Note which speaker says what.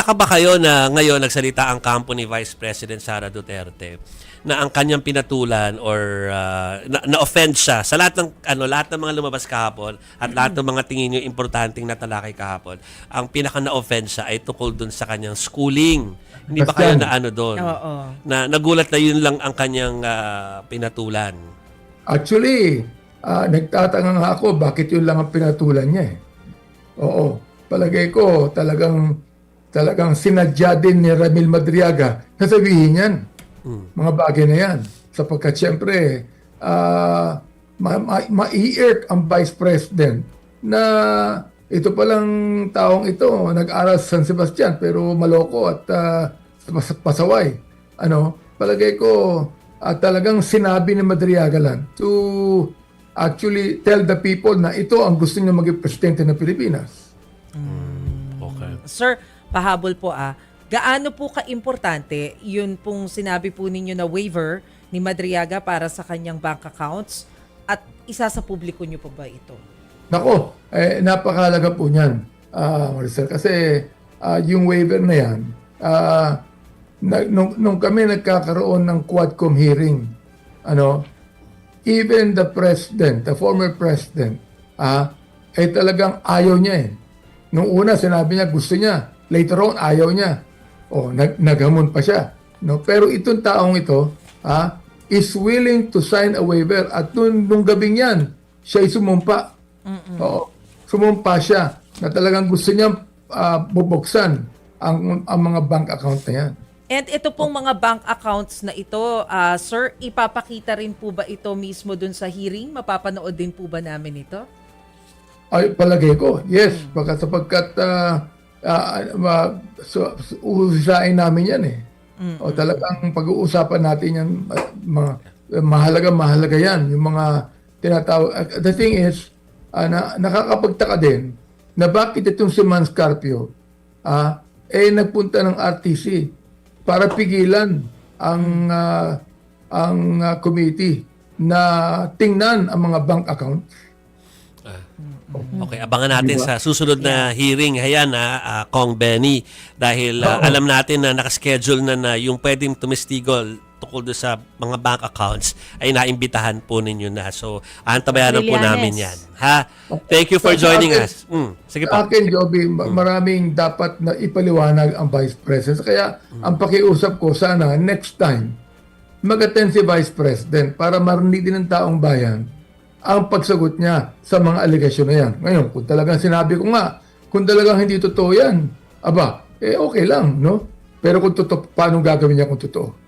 Speaker 1: nagtataka ba kayo na ngayon nagsalita ang kampo ni Vice President Sara Duterte na ang kanyang pinatulan or na-offend siya sa lahat ng lahat ng mga lumabas kahapon at lahat ng mga tingin niyo importanteng natalakay kahapon. Ang pinaka na-offend siya ay tungkol dun sa kanyang schooling. Hindi ba kayo na doon?
Speaker 2: Oo.
Speaker 1: Na nagulat na yun lang ang kanyang pinatulan.
Speaker 3: Actually, nagtatanga nga ako bakit yun lang ang pinatulan niya eh. Oo. Palagay ko talagang sinadya din ni Ramil Madriaga na sabihin yan. Mga bagay na yan. Sapagkat siyempre, mai-irk ang Vice President na ito palang taong ito, nag-aral sa San Sebastian pero maloko at pasaway. Palagay ko talagang sinabi ni Madriaga lang to actually tell the people na ito ang gusto niya maging presidente ng Pilipinas.
Speaker 1: Okay.
Speaker 2: Sir, pahabol po gaano po ka-importante yun pong sinabi po ninyo na waiver ni Madriaga para sa kanyang bank accounts at isa sa publiko niyo po ba ito?
Speaker 3: Nako, napakahalaga po niyan, Maricel, kasi yung waiver na yan, nung kami nagkakaroon ng Quadcom hearing, even the president, the former president, ay talagang ayaw niya eh. Nung una sinabi niya gusto niya, later on ayaw niya. Naghamon pa siya. No? Pero itong taong ito is willing to sign a waiver at nung gabing yan, siya ay sumumpa. Sumumpa siya na talagang gusto niya bubuksan ang mga bank account na yan.
Speaker 2: And ito pong mga bank accounts na ito, sir, ipapakita rin po ba ito mismo dun sa hearing? Mapapanood din po ba namin ito?
Speaker 3: Ay, palagay ko, yes. Sapagkat uusain namin yan eh. O talagang pag-uusapan natin yan, mga mahalaga yan. Yung mga tinatawag. The thing is, nakakapagtaka din na bakit itong si Mans Carpio nagpunta ng RTC para pigilan ang committee na tingnan ang mga bank accounts.
Speaker 1: Okay, abangan natin sa susunod na hearing. Ayan Kong Benny. Dahil alam natin na nakaschedule na yung pwedeng tumestigol tungkol doon sa mga bank accounts ay naimbitahan po ninyo na. So, antabayanan po namin yan. Thank you for joining us. Sige po.
Speaker 3: Sa akin, Joby, maraming dapat na ipaliwanag ang Vice President. Kaya ang pakiusap ko, sana next time, mag-attend si Vice President para marinig din ng taong bayan ang pagsagot niya sa mga aligasyon na yan. Ngayon, kung talagang sinabi ko nga, kung talagang hindi totoo yan, okay lang, no? Pero kung totoo, paano gagawin niya kung totoo?